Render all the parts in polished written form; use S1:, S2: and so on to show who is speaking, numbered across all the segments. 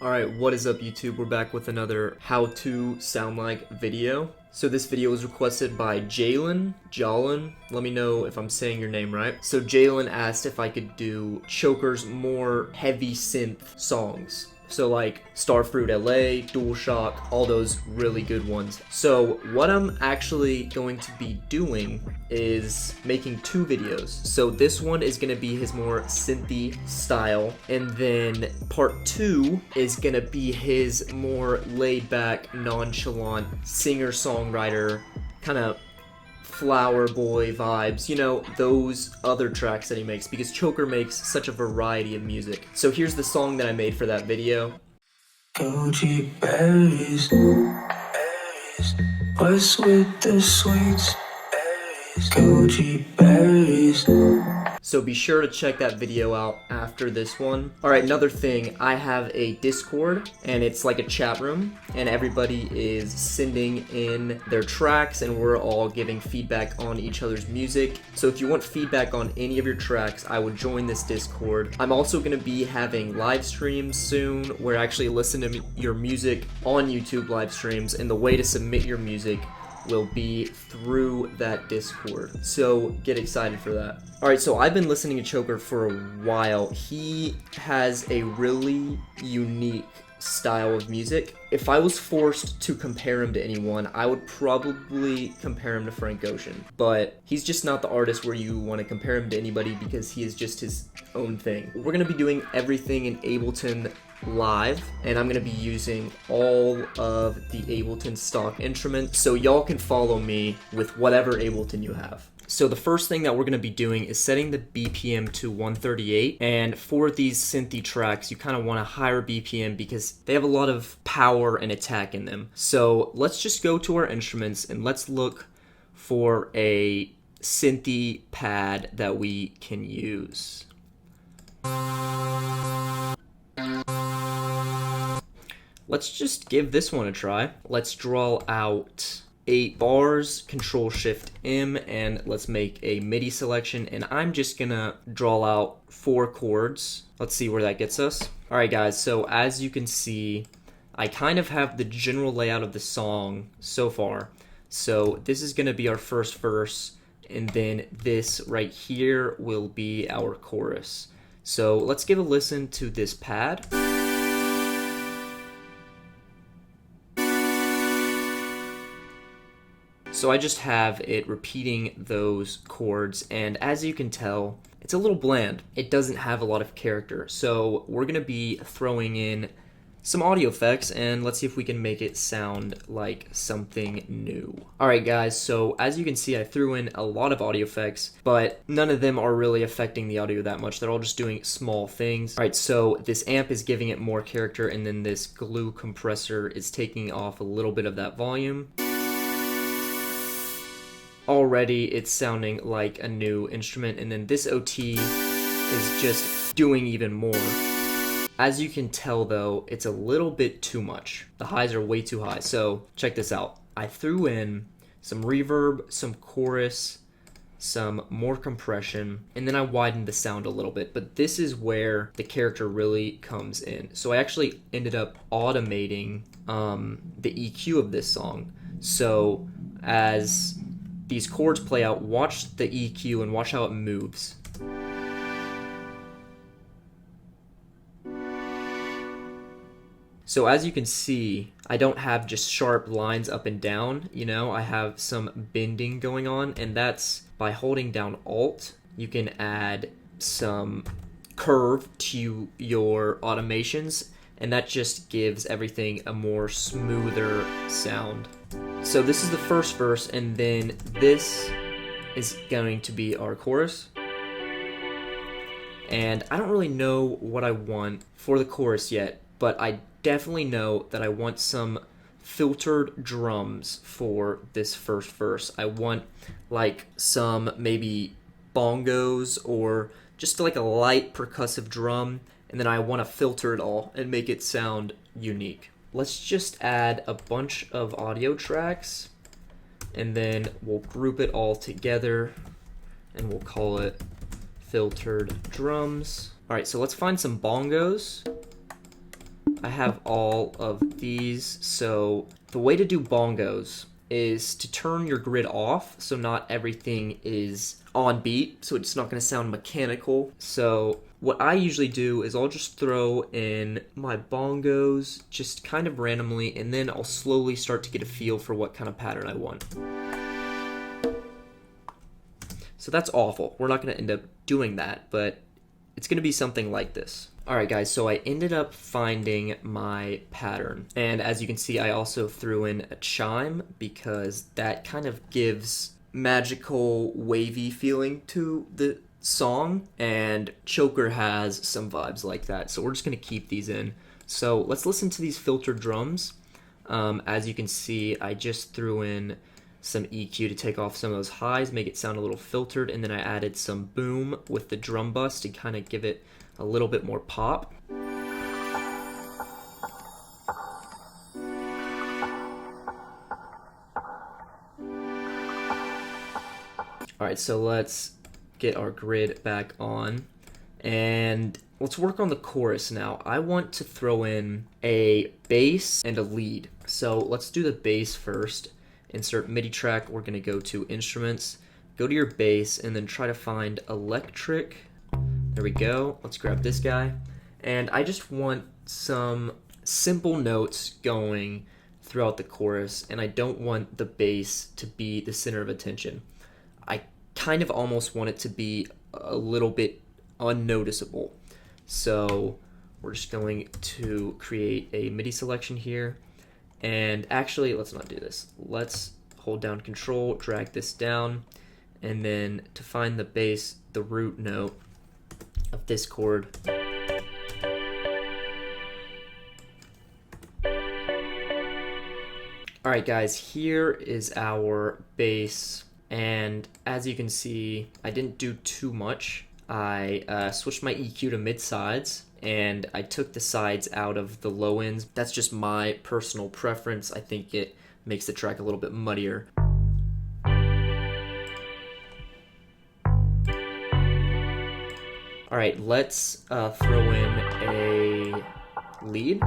S1: Alright, what is up YouTube? We're back with another how to sound like video. So this video was requested by Jalen. Let me know if I'm saying your name right. So Jalen asked if I could do CHOKER's more heavy synth songs. So like Starfruit LA, DualShock, all those really good ones. So what I'm actually going to be doing is making two videos. So this one is gonna be his more synthy style, and then part two is gonna be his more laid back, nonchalant singer-songwriter kind of flower boy vibes, you know, those other tracks that he makes, because Choker makes such a variety of music. So here's the song that I made for that video.
S2: Goji berries, berries, what's with the sweets? Berries, goji berries.
S1: So be sure to check that video out after this one. Alright, another thing, I have a Discord, and it's like a chat room, and everybody is sending in their tracks, and we're all giving feedback on each other's music. So if you want feedback on any of your tracks, I would join this Discord. I'm also going to be having live streams soon, where I actually listen to your music on YouTube live streams, and the way to submit your music will be through that Discord. So get excited for that. Alright, so I've been listening to Choker for a while. He has a really unique style of music. If I was forced to compare him to anyone, I would probably compare him to Frank Ocean. But he's just not the artist where you want to compare him to anybody, because he is just his own thing. We're going to be doing everything in Ableton Live, and I'm going to be using all of the Ableton stock instruments, so y'all can follow me with whatever Ableton you have. So the first thing that we're going to be doing is setting the BPM to 138, and for these synthy tracks you kind of want a higher BPM because they have a lot of power and attack in them. So let's just go to our instruments and let's look for a synthy pad that we can use. Let's just give this one a try. Let's draw out 8 bars, Control-Shift-M, and let's make a MIDI selection, and I'm just gonna draw out 4 chords. Let's see where that gets us. Alright guys, so as you can see, I kind of have the general layout of the song so far. So this is gonna be our first verse, and then this right here will be our chorus. So let's give a listen to this pad. So I just have it repeating those chords, and as you can tell, it's a little bland. It doesn't have a lot of character. So we're gonna be throwing in some audio effects, and let's see if we can make it sound like something new. Alright guys, so as you can see, I threw in a lot of audio effects, but none of them are really affecting the audio that much. They're all just doing small things. Alright, so this amp is giving it more character, and then this glue compressor is taking off a little bit of that volume. Already it's sounding like a new instrument, and then this OT is just doing even more. As you can tell though, it's a little bit too much. The highs are way too high. So check this out. I threw in some reverb, some chorus, some more compression, and then I widened the sound a little bit, but this is where the character really comes in. So I actually ended up automating the EQ of this song. So as these chords play out, watch the EQ and watch how it moves. So as you can see, I don't have just sharp lines up and down, you know, I have some bending going on, and that's by holding down Alt. You can add some curve to your automations, and that just gives everything a more smoother sound. So this is the first verse, and then this is going to be our chorus. And I don't really know what I want for the chorus yet, but I definitely know that I want some filtered drums for this first verse. I want like some maybe bongos or just like a light percussive drum, and then I want to filter it all and make it sound unique. Let's just add a bunch of audio tracks, and then we'll group it all together, and we'll call it filtered drums. All right, so let's find some bongos. I have all of these. So the way to do bongos is to turn your grid off so not everything is on beat, so it's not going to sound mechanical. So what I usually do is I'll just throw in my bongos just kind of randomly, and then I'll slowly start to get a feel for what kind of pattern I want. So that's awful. We're not going to end up doing that, but it's going to be something like this. Alright guys, so I ended up finding my pattern, and as you can see I also threw in a chime because that kind of gives magical wavy feeling to the song, and Choker has some vibes like that, so we're just going to keep these in. So let's listen to these filtered drums. As you can see, I just threw in some EQ to take off some of those highs, make it sound a little filtered, and then I added some boom with the drum bus to kind of give it a little bit more pop. Alright, so let's get our grid back on, and let's work on the chorus now. I want to throw in a bass and a lead. So let's do the bass first. Insert MIDI track, we're going to go to instruments, go to your bass, and then try to find electric. There we go. Let's grab this guy. And I just want some simple notes going throughout the chorus, and I don't want the bass to be the center of attention. I kind of almost want it to be a little bit unnoticeable. So we're just going to create a MIDI selection here. And actually, let's not do this. Let's hold down Control, drag this down, and then to find the bass, the root note of this chord. Alright guys, here is our bass, and as you can see, I didn't do too much. I switched my EQ to mid-sides, and I took the sides out of the low ends. That's just my personal preference. I think it makes the track a little bit muddier. Alright, let's throw in a lead.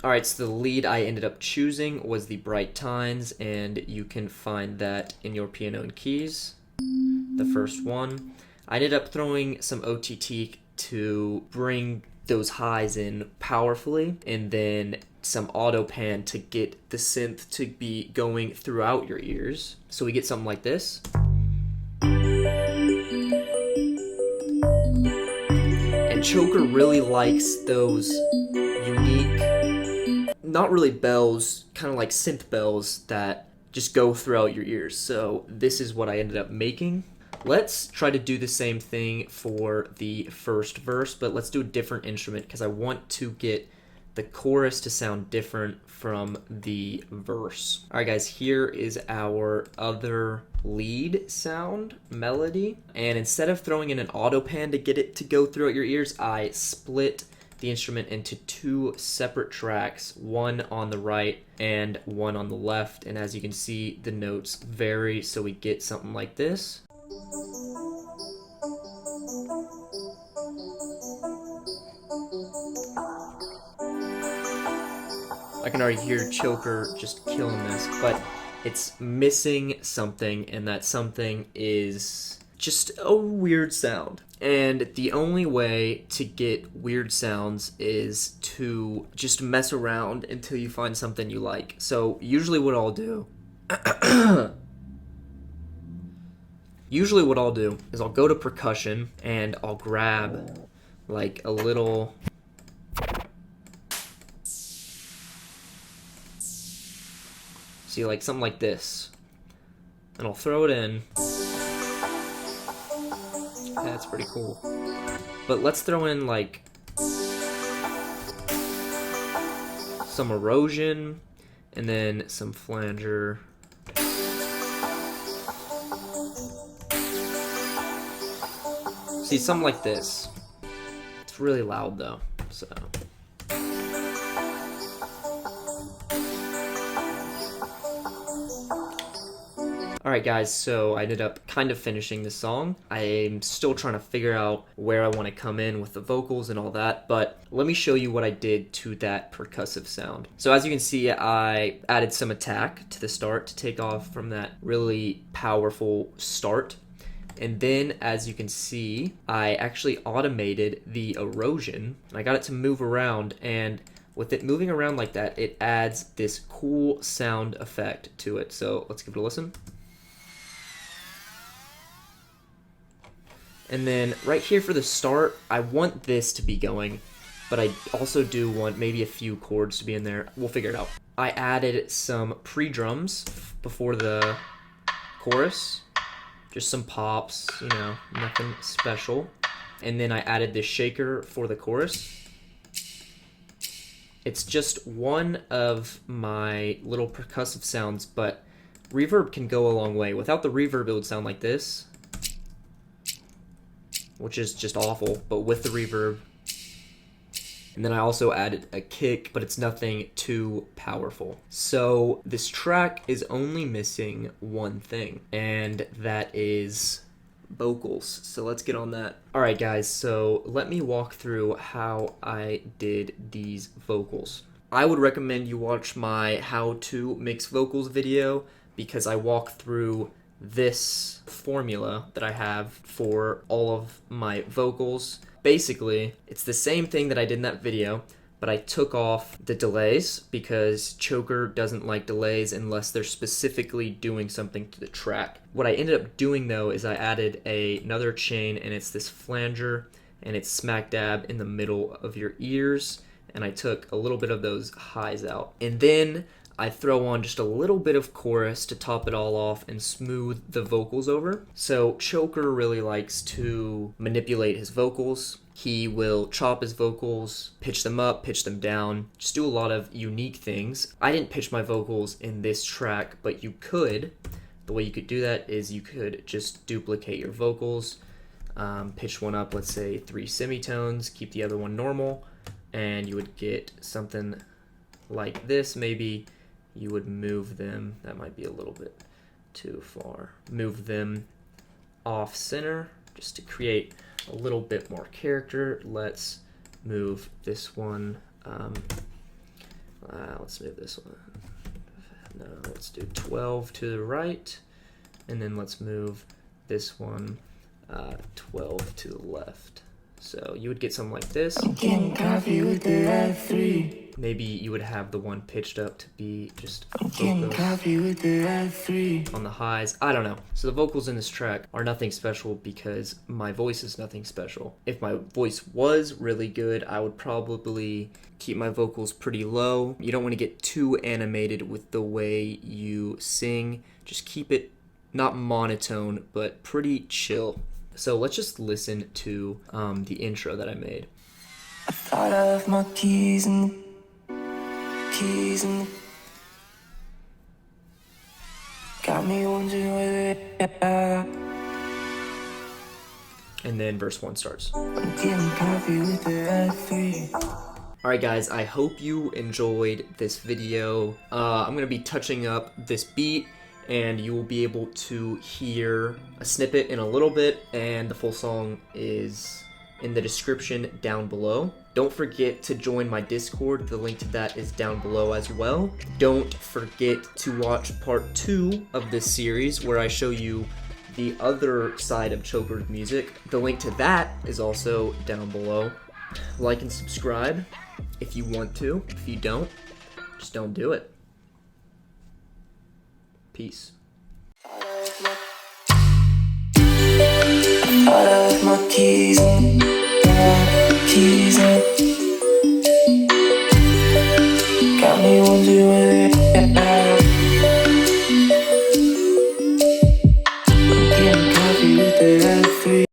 S1: Alright, so the lead I ended up choosing was the Bright Tines, and you can find that in your piano and keys, the first one. I ended up throwing some OTT to bring those highs in powerfully, and then some auto pan to get the synth to be going throughout your ears. So we get something like this. And Choker really likes those unique, not really bells, kind of like synth bells that just go throughout your ears. So this is what I ended up making. Let's try to do the same thing for the first verse, but let's do a different instrument because I want to get the chorus to sound different from the verse. All right, guys, here is our other lead sound melody. And instead of throwing in an auto pan to get it to go throughout your ears, I split the instrument into two separate tracks, one on the right and one on the left. And as you can see, the notes vary, so we get something like this. I can already hear Choker just killing this, but it's missing something, and that something is just a weird sound. And the only way to get weird sounds is to just mess around until you find something you like. So usually what I'll do is I'll go to percussion and I'll grab like a little like something like this, and I'll throw it in. That's pretty cool. But let's throw in like some erosion and then some flanger. See, something like this. It's really loud though, so. Alright guys, so I ended up kind of finishing the song. I'm still trying to figure out where I want to come in with the vocals and all that, but let me show you what I did to that percussive sound. So as you can see, I added some attack to the start to take off from that really powerful start. And then, as you can see, I actually automated the erosion. I got it to move around, and with it moving around like that, it adds this cool sound effect to it. So let's give it a listen. And then right here for the start, I want this to be going, but I also do want maybe a few chords to be in there. We'll figure it out. I added some pre-drums before the chorus. Just some pops, you know, nothing special. And then I added this shaker for the chorus. It's just one of my little percussive sounds, but reverb can go a long way. Without the reverb, it would sound like this, which is just awful, but with the reverb. And then I also added a kick, but it's nothing too powerful. So this track is only missing one thing, and that is vocals. So let's get on that. All right, guys, so let me walk through how I did these vocals. I would recommend you watch my how to mix vocals video because I walk through this formula that I have for all of my vocals. Basically, it's the same thing that I did in that video, but I took off the delays because Choker doesn't like delays unless they're specifically doing something to the track. What I ended up doing though is I added another chain, and it's this flanger, and it's smack dab in the middle of your ears, and I took a little bit of those highs out. And then I throw on just a little bit of chorus to top it all off and smooth the vocals over. So Choker really likes to manipulate his vocals. He will chop his vocals, pitch them up, pitch them down, just do a lot of unique things. I didn't pitch my vocals in this track, but you could. The way you could do that is you could just duplicate your vocals, pitch one up, let's say 3 semitones, keep the other one normal, and you would get something like this. Maybe you would move them, that might be a little bit too far, move them off center just to create a little bit more character. Let's move this one, let's move this one, no, let's do 12 to the right, and then let's move this one 12 to the left. So you would get something like this.
S2: I'm getting coffee with the F3.
S1: Maybe you would have the one pitched up to be just
S2: I'm getting coffee with the F3.
S1: on the highs. I don't know. So the vocals in this track are nothing special because my voice is nothing special. If my voice was really good, I would probably keep my vocals pretty low. You don't want to get too animated with the way you sing. Just keep it not monotone, but pretty chill. So let's just listen to the intro that I made.
S2: I thought I left my keys and got me wondering where they are.
S1: And then verse 1 starts.
S2: I'm getting coffee with the F3.
S1: Alright guys, I hope you enjoyed this video. I'm going to be touching up this beat, and you will be able to hear a snippet in a little bit, and the full song is in the description down below. Don't forget to join my Discord. The link to that is down below as well. Don't forget to watch part 2 of this series where I show you the other side of Choker's music. The link to that is also down below. Like and subscribe if you want to. If you don't, just don't do it. Peace.
S2: I left my keys